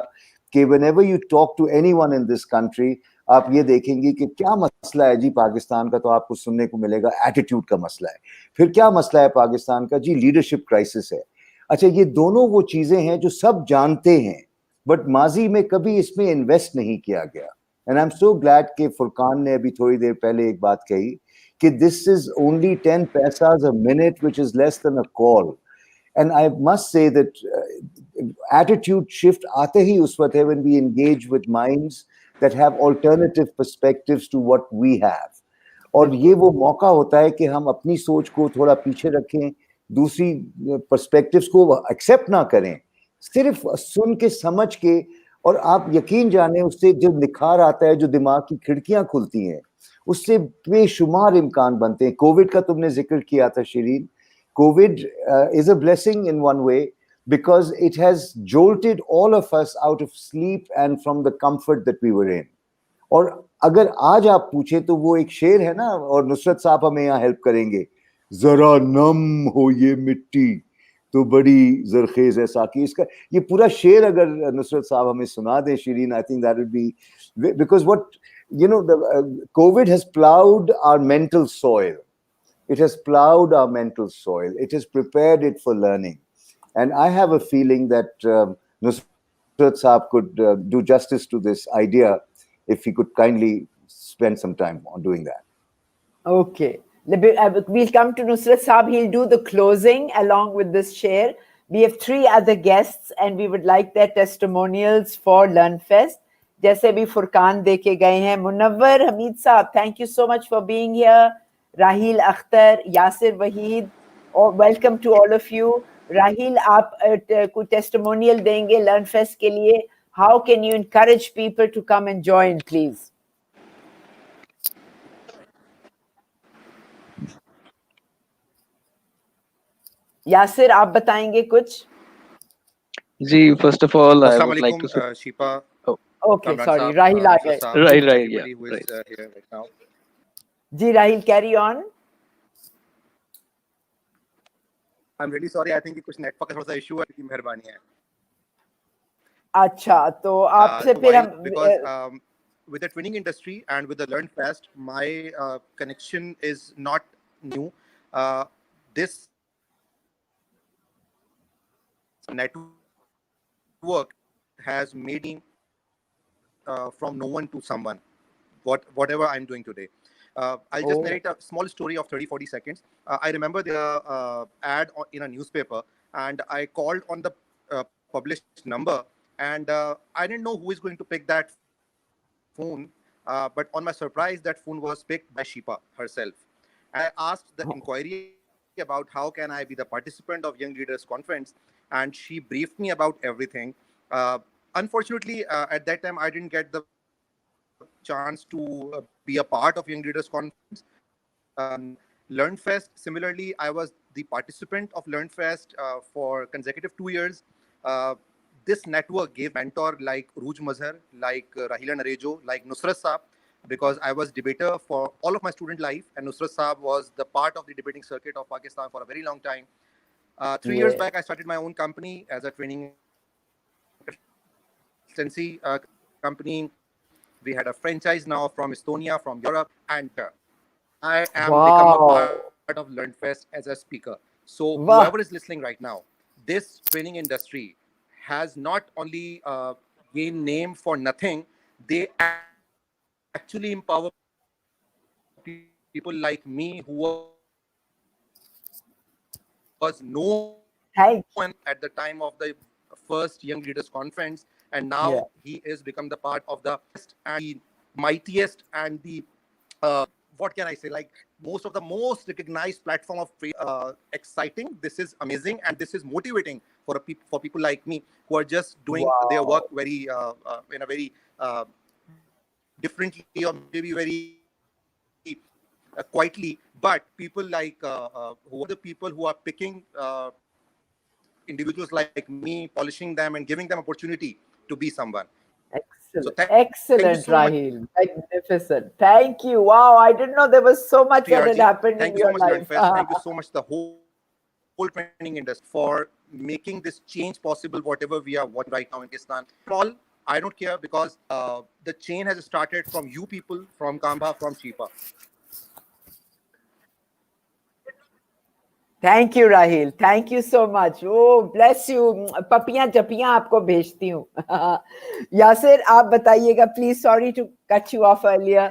कि whenever you talk to anyone in this country, आप ये देखेंगे कि क्या मसला है जी पाकिस्तान का, तो आपको सुनने को मिलेगा एटीट्यूड का मसला है. फिर क्या मसला है पाकिस्तान का जी, लीडरशिप क्राइसिस है. अच्छा, ये दोनों वो चीजें हैं जो सब जानते हैं, बट माजी में कभी इसमें इन्वेस्ट नहीं किया गया. And I am so glad कि फुरकान ने अभी थोड़ी देर पहले एक बात कही कि this is only 10 paisas a minute, which is less than a call. And I must say that attitude shift आते ही उस वक्त है when we engage with minds that have alternative perspectives to what we have. और ये वो मौका होता है कि हम अपनी सोच को थोड़ा पीछे रखें, दूसरी perspectives को accept ना करें, सिर्फ सुन के समझ के, और आप यकीन जाने उससे जो निखार आता है, जो दिमाग की खिड़कियां खुलती हैं, उससे बेशुमार इम्कान बनते हैं. कोविड का तुमने जिक्र किया था Shirin. COVID is a blessing in one way because it has jolted all of us out of sleep and from the comfort that we were in. और अगर आज आप पूछे तो वो एक शेर है ना, और नुसरत साहब हमें यहाँ हेल्प करेंगे, जरा नम हो ये मिट्टी तो बड़ी जरखेज है साकी. इसका ये पूरा शेर अगर नुसरत साहब हमें सुना दें Shirin, I think that would be, because what the COVID has plowed our mental soil. It has plowed our mental soil. It has prepared it for learning. And I have a feeling that Nusrat Saab could do justice to this idea if he could kindly spend some time on doing that. Okay. We'll come to Nusrat Saab. He'll do the closing along with this share. We have 3 other guests and we would like their testimonials for LearnFest. जैसे भी फुरकान देके गए हैं. Munawwar Hamid Saab, thank you so much for being here. Rahil Akhtar, Yasir Waheed, welcome to all of you. Rahil, आप कोई testimonial देंगे LearnFest के लिए? How can you encourage people to come and join, please? Yasir, आप बताएंगे कुछ? जी, first of all, I would like to say. Shipa. Oh, okay, sorry. Rahil आ गए. Right, yeah. Who is here right now. Ji, Rahil, carry on. I'm really sorry. I think कि कुछ network का थोड़ा सा issue है, की मेहरबानी है. अच्छा, तो आपसे फिर हम because with the training industry and with the LearnFest, my connection is not new. This network has made me from no one to someone. Whatever I'm doing today. I'll just narrate a small story of 30-40 seconds. I remember the ad in a newspaper, and I called on the published number, and I didn't know who is going to pick that phone, but on my surprise, that phone was picked by Shipa herself. I asked the inquiry about how can I be the participant of Young Leaders Conference, and she briefed me about everything. Unfortunately, at that time, I didn't get the chance to be a part of Young Leaders Conference. LearnFest, similarly, I was the participant of LearnFest for consecutive 2 years. This network gave mentor like Rooj Mazhar, like Rahila Narejo, like Nusrat Saab, because I was debater for all of my student life, and Nusrat Saab was the part of the debating circuit of Pakistan for a very long time. 3 years back, I started my own company as a training consultancy company. We had a franchise now from Estonia, from Europe, and I am become a part of LearnFest as a speaker. So whoever is listening right now, this training industry has not only gained name for nothing, they actually empower people like me who was no one at the time of the first Young Leaders Conference, and now he is become the part of the and mightiest and the what can I say, like most of the most recognized platform of exciting. This is amazing, and this is motivating for people like me who are just doing their work very in a very differently, or maybe very quietly. But people like who are the people who are picking individuals like me, polishing them and giving them opportunity to be someone. Excellent, So thank excellent, you so much, Rahil. Magnificent. Thank you. Wow, I didn't know there was so much that had TRG. happened Thank in you so your much, life. LearnFest. Thank you so much, the whole training industry, for making this change possible, whatever we are watching right now in Pakistan. All, I don't care, because the chain has started from you people, from Kamba, from Chipa. Thank you, Rahil. Thank you so much. Oh, bless you. पपियां जपियां आपको भेजती हूँ. यासिर, आप बताइएगा, please. Sorry to cut you off earlier.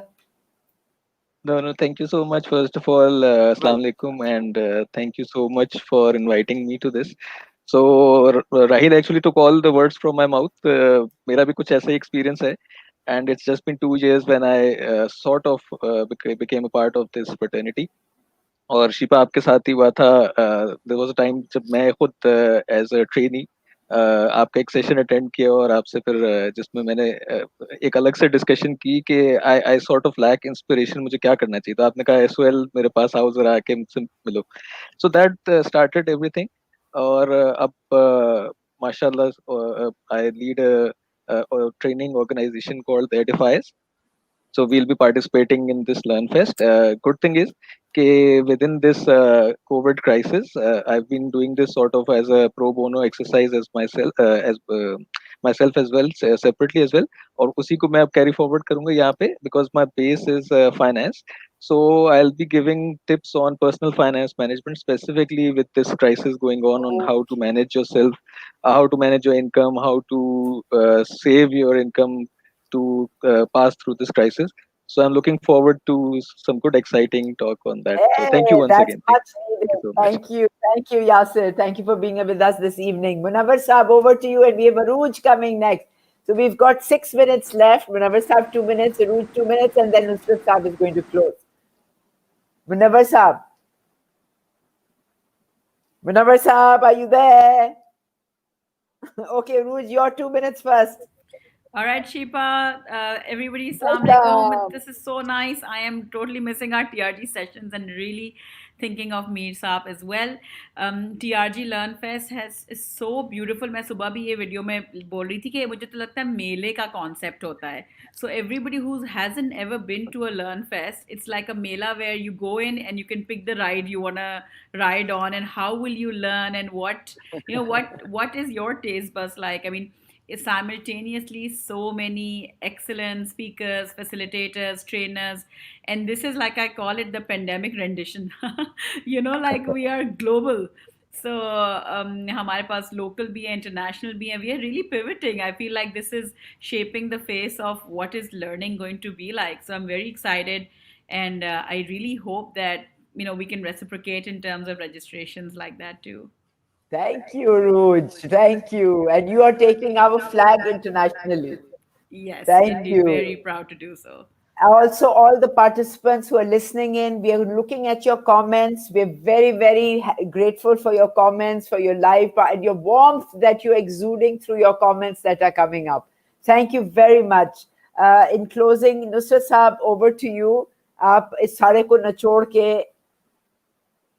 No, thank you so much. First of all, Assalamu alaikum, and thank you so much for inviting me to this. So, Rahil actually took all the words from my mouth. मेरा भी कुछ ऐसा ही experience है, and it's just been 2 years when I sort of became a part of this fraternity. और शिपा आपके साथ ही हुआ था. देयर वाज अ टाइम जब मैं खुद एज अ ट्रेनी आपका एक सेशन अटेंड किया, और आपसे फिर जिसमें मैंने एक अलग से डिस्कशन की कि I sort of lack inspiration, मुझे क्या करना चाहिए. तो आपने कहा एसओएल मेरे पास आओ, जरा आके मुझसे मिलो. So that started everything. और अब माशाल्लाह I lead training organization called the Edifiers. So we'll be participating in this LearnFest. Good thing is, within this COVID crisis, I've been doing this sort of as a pro bono exercise as myself as well, separately as well. और उसी को मैं अब carry forward करूँगा यहाँ पे, because my base is finance. So I'll be giving tips on personal finance management, specifically with this crisis going on how to manage yourself, how to manage your income, how to save your income to pass through this crisis. So I'm looking forward to some good, exciting talk on that. So thank you once That's again. much Thank needed. you so much. Thank you, Yasir. Thank you for being with us this evening. Munawwar Saab, over to you, and we have Aruj coming next. So we've got 6 minutes left. Munawwar Saab 2 minutes, Aruj 2 minutes, and then Nusrat Saab is going to close. Munawwar Saab. Munawwar Saab, are you there? Okay, Aruj, your 2 minutes first. All right, Shipa, everybody, Assalamu alaikum. This is so nice. I am totally missing our TRG sessions and really thinking of Mir Saab as well. TRG LearnFest is so beautiful. मैं सुबह भी ये video में बोल रही थी कि मुझे तो लगता है मेले का कॉन्सेप्ट होता है. So everybody who hasn't ever been to a LearnFest, it's like a mela where you go in and you can pick the ride you want to ride on, and how will you learn, and what is your taste buds like. I mean, simultaneously so many excellent speakers, facilitators, trainers, and this is, like I call it, the pandemic rendition. Like we are global. So हमारे पास local भी है, international भी है. We are really pivoting. I feel like this is shaping the face of what is learning going to be like. So I'm very excited, and I really hope that we can reciprocate in terms of registrations like that too. Thank you, Aruj. Thank you. And you are taking our flag internationally. Yes, thank indeed. You. Very proud to do so. Also, all the participants who are listening in, we are looking at your comments. We're very, very grateful for your comments, for your live, and your warmth that you're exuding through your comments that are coming up. Thank you very much. In closing, Nusrat Saab, over to you. आप इस सारे को निचोड़ के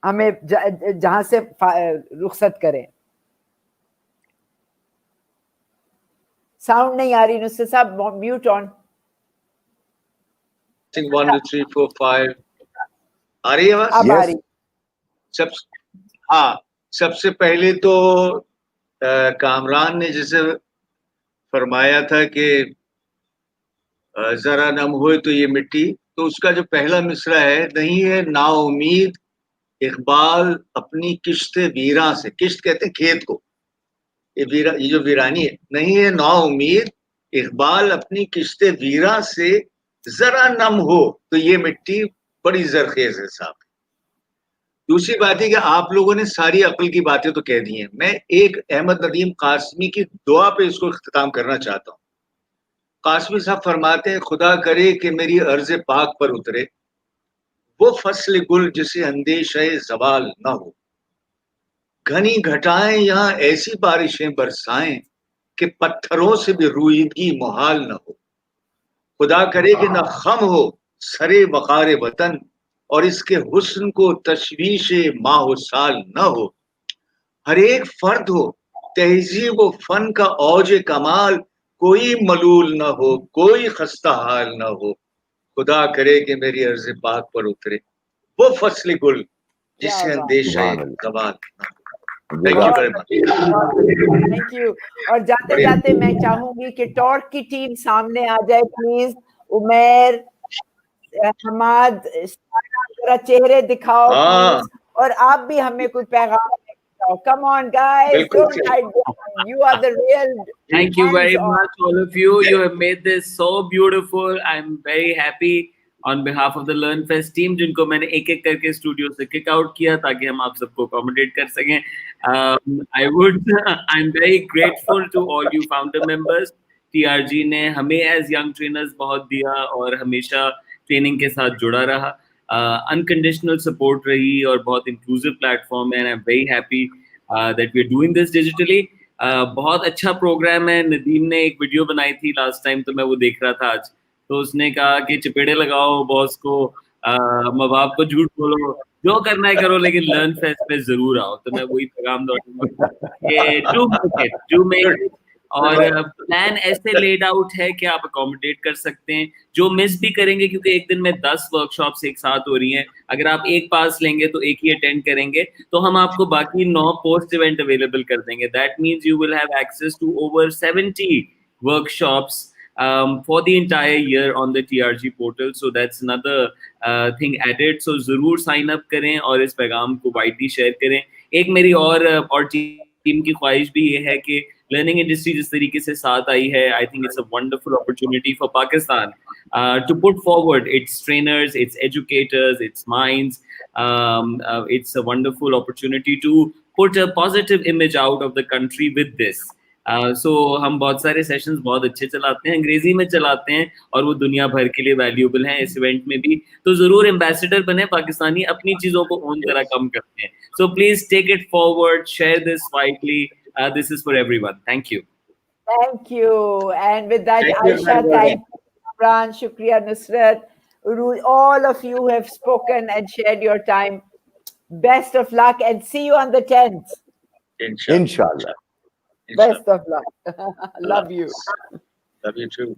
हमें जहां से रुखसत करें. साउंड नहीं आ रही नुसरत साहब, म्यूट ऑन. 1 2 3 4 5 आ रही है आवाज? अब आ रही. सबसे पहले तो कामरान ने जैसे फरमाया था कि जरा नम हो तो ये मिट्टी, तो उसका जो पहला मिसरा है, नहीं है नाउमीद इकबाल अपनी किश्ते वीरा से. किश्त कहते हैं खेत को, ये जो वीरानी है. नहीं है नाउमीद इकबाल अपनी किश्ते वीरा से, जरा नम हो तो ये मिट्टी बड़ी जरखेज है साहब. दूसरी बात है कि आप लोगों ने सारी अक्ल की बातें तो कह दी हैं. मैं एक अहमद नदीम कासमी की दुआ पे इसको इख्तिताम करना चाहता हूँ. कासमी साहब फरमाते हैं, खुदा करे कि मेरी अर्ज़ पाक पर उतरे वो फसल गुल जिसे अंदेशा ज़वाल न हो, घनी घटाएं यहाँ ऐसी बारिशें बरसाएं कि पत्थरों से भी रूईदगी मुहाल न हो। खुदा करे कि न खम हो सरे वक़ार वतन और इसके हुस्न को तशवीशे माह साल न हो। हर एक फर्द हो तहजीब व फन का औज कमाल, कोई मलूल न हो, कोई खस्ता हाल न हो। खुदा करे कि मेरी अर्ज़ पाक पर उतरे वो फसल गुल जिससे अंदेशा ज़वाल न हो। Thank you very much. Thank you. और जाते जाते मैं चाहूंगी कि टॉर्क की टीम सामने आ जाए प्लीज। उमेर, हमाद, जरा चेहरे दिखाओ प्लीज, और आप भी हमें कोई पैगाम दिखाओ। Come on guys, don't hide, you are the real Thank you very much, all of you. You have made this so beautiful. I'm very happy on behalf of the LearnFest team, जिनको मैंने एक एक करके studio से kick out किया ताकि हम आप सबको अकोमोडेट कर सकें. I'm very grateful to all you founder members. TRG ने हमें as young trainers बहुत दिया और हमेशा ट्रेनिंग के साथ जुड़ा रहा. Unconditional support रही और बहुत inclusive platform है, and I'm very happy that we're doing this digitally. बहुत अच्छा प्रोग्राम है. नदीम ने एक वीडियो बनाई थी लास्ट टाइम, तो मैं वो देख रहा था आज. तो उसने कहा कि चपेड़े लगाओ बॉस को, माँ बाप को झूठ बोलो, जो करना है करो, लेकिन लर्न फेस्ट पे जरूर आओ. तो मैं वही पैगाम दूंगा कि डू मेक इट. और प्लान ऐसे लेड आउट है कि आप अकोमोडेट कर सकते हैं. जो मिस भी करेंगे, क्योंकि एक दिन में 10 वर्कशॉप्स एक साथ हो रही हैं, अगर आप एक पास लेंगे तो एक ही अटेंड करेंगे, तो हम आपको बाकी 9 पोस्ट इवेंट अवेलेबल कर देंगे. That means you will have access to over 70 workshops for the entire year on the TRG portal. So that's another thing added. So जरूर sign up करें और इस पैगाम को widely share करें. एक मेरी और टीम की ख्वाहिश भी ये है कि लर्निंग इंडस्ट्री जिस तरीके से साथ आई है, I think it's a wonderful opportunity for Pakistan to put forward its trainers, its educators, its minds. It's a wonderful opportunity to put a positive image out of the country with this. So हम बहुत सारे sessions बहुत अच्छे चलाते हैं, अंग्रेजी में चलाते हैं, और वो दुनिया भर के लिए वैल्यूएबल हैं. इस इवेंट में भी तो जरूर एम्बेसडर बने. पाकिस्तानी अपनी चीजों को ओन जरा कम करते हैं. So please take it forward, share this widely. This is for everyone. Thank you. Thank you. And with that, Aisha, thank you. Imran, Shukriya, Nusrat, all of you have spoken and shared your time. Best of luck and see you on the 10th. Inshallah. Best of luck. Love you. Love you too.